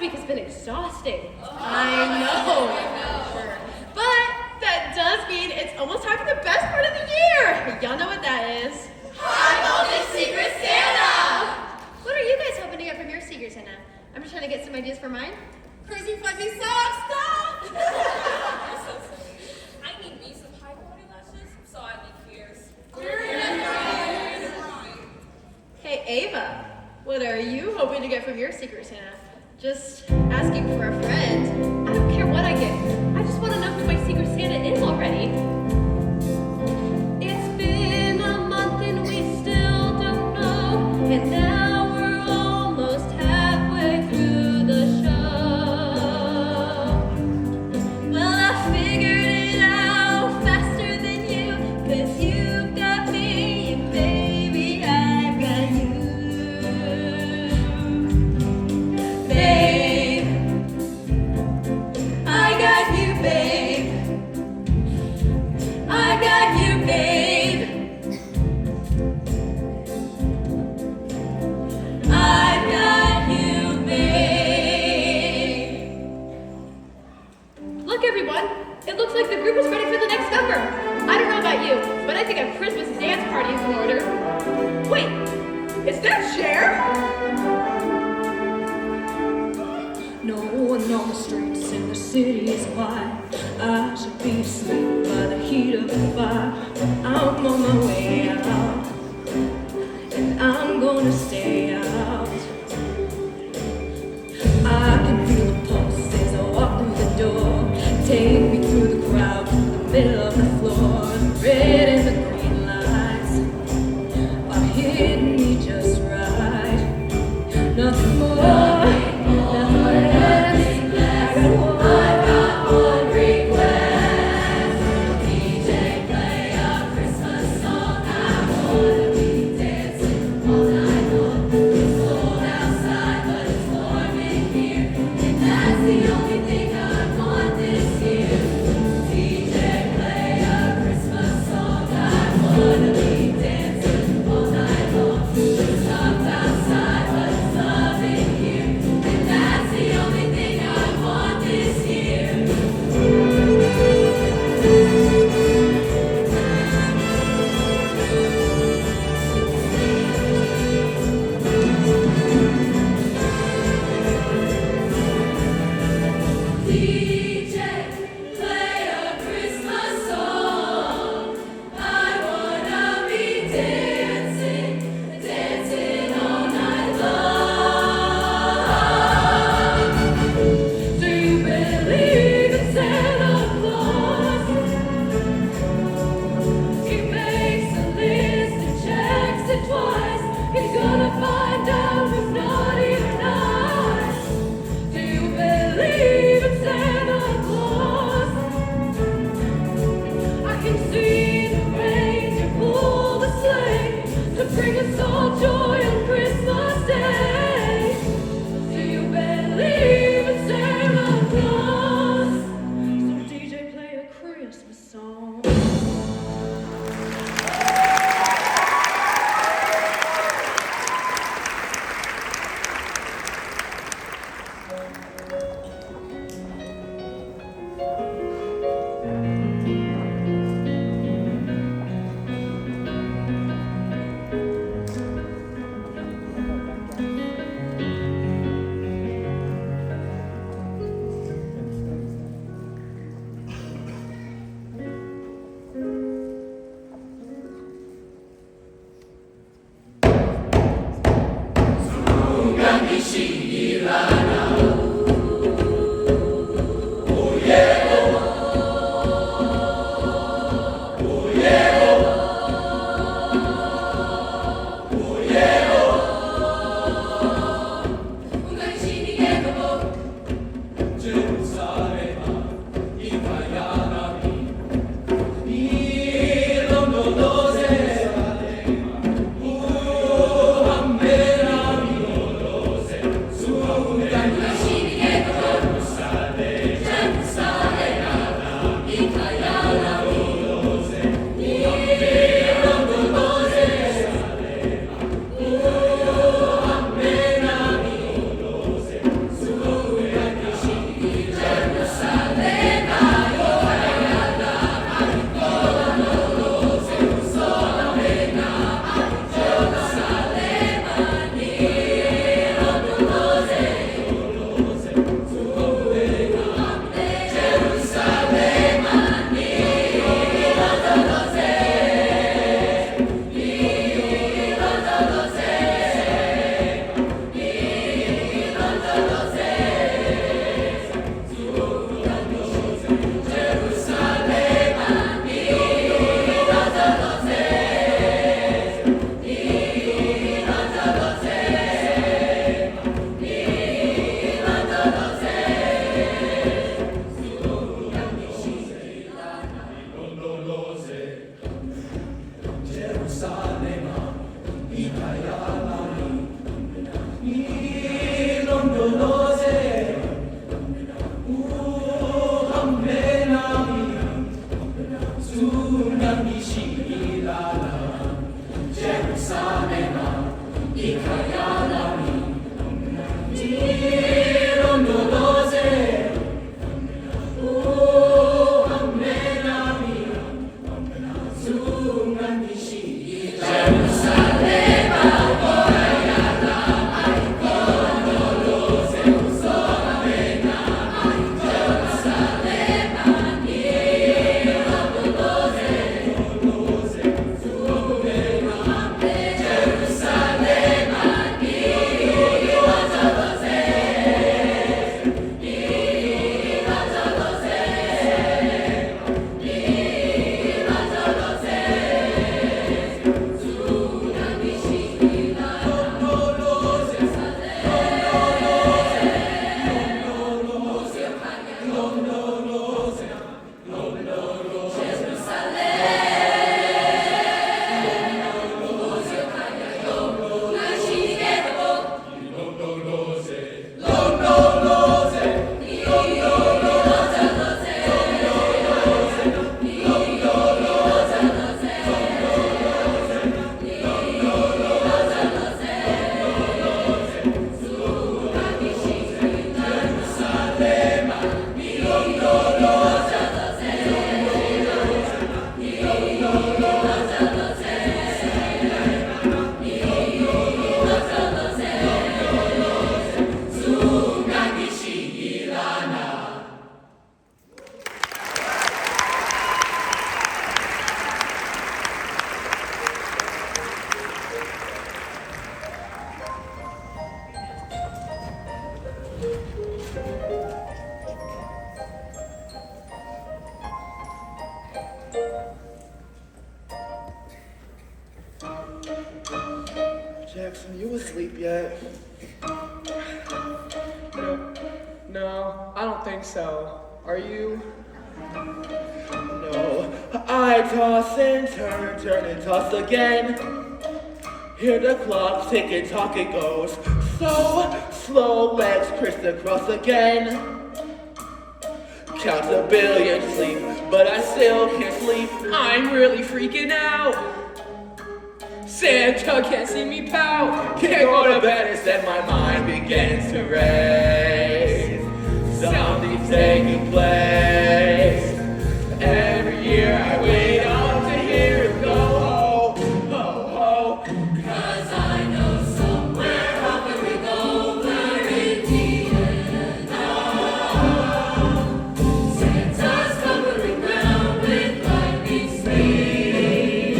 week has been exhausting. I know. But that does mean it's almost time for the best part of the year. Y'all know what that is. I'm the Secret Santa! What are you guys hoping to get from your Secret Santa? I'm just trying to get some ideas for mine. Crazy fuzzy socks, stop! I need me some high quality lashes, so I need ears. Hey, Ava, what are you hoping to get from your Secret Santa? Just asking for a friend. I don't care what I get. I just want to know who my Secret Santa is already. It's been a month and we still don't know. And now we're almost halfway through the show. Well, I figured it out faster than you. 'Cause you've got me, and baby, I've got you. Babe, I got you, babe. I got you, babe. I've got you, babe. Look, everyone. It looks like the group is ready for the next number. I don't know about you, but I think a Christmas dance party is in order. Wait, is that Cher? No one on the streets in the city is quiet. I should be asleep by the heat of the fire. I'm on my way out, and I'm gonna stay out. I can feel the pulse as I walk through the door. Take me through the crowd to the middle of the floor. The red and the green lights are hitting me just right. Nothing more. Nothing less. I got one request. DJ, play a Christmas Jackson, you asleep yet? No, I don't think so. Are you? No. I toss and turn and toss again. Hear the clock tick and talk it goes. So slow, legs crisscross again. Count a billion sleep, but I still can't sleep. I'm really freaking out. Santa can't see me pout. Can't go to bed instead my mind begins to race. Something's taking place. Every year I wait up to hear it go ho, ho, ho. 'Cause I know somewhere hovering over Indiana, Santa's hovering round with lightning speed.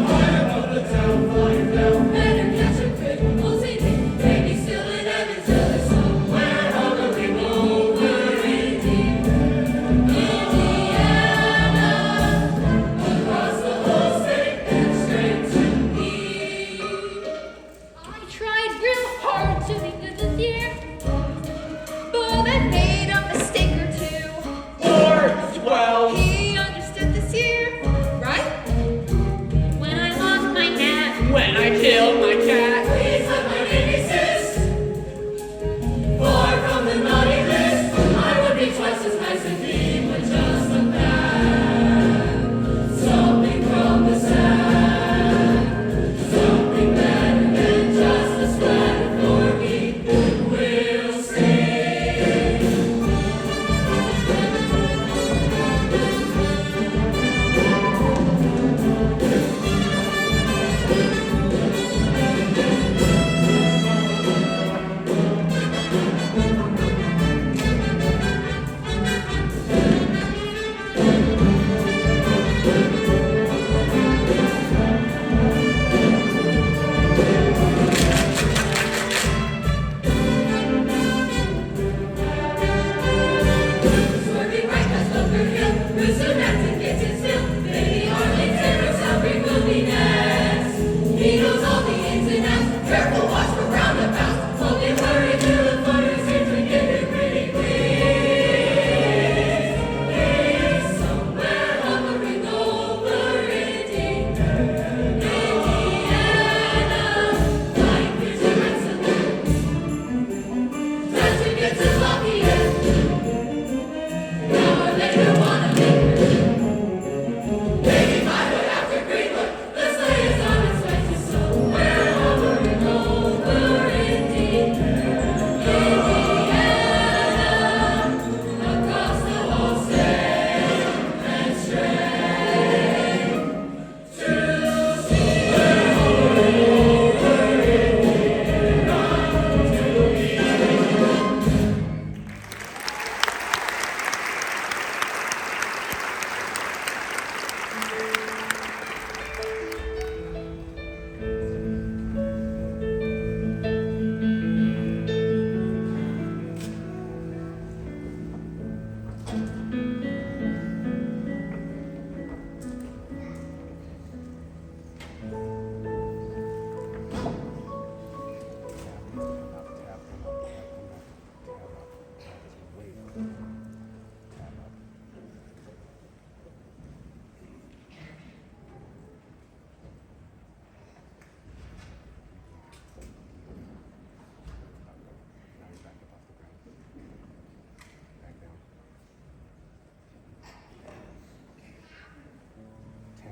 High above the town, flying down, better catch a quick, we'll see me. Maybe still in Evansville, somewhere hovering over Indiana.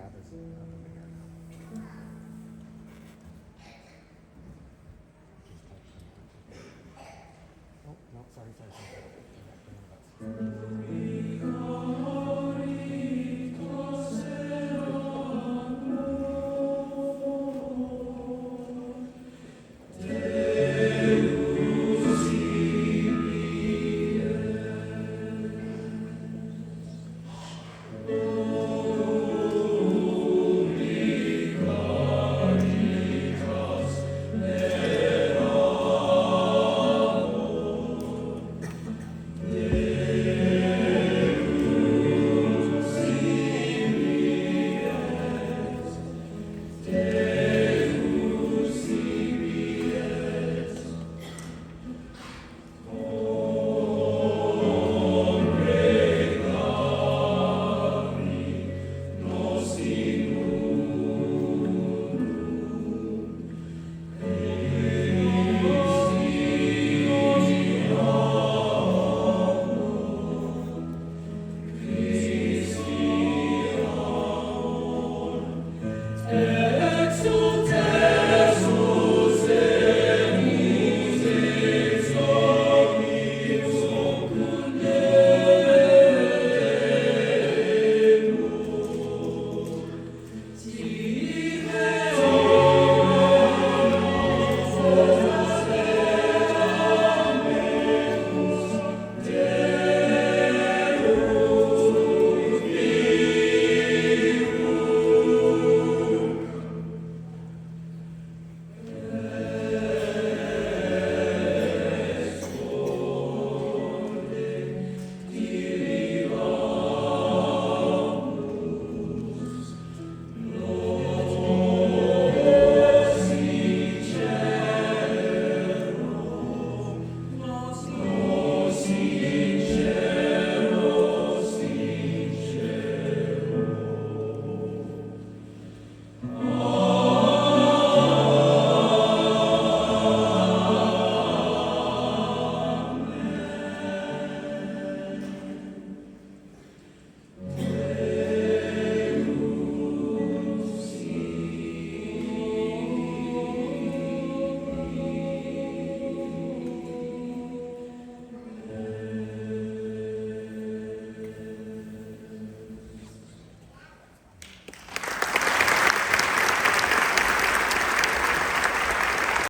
have is up in the air.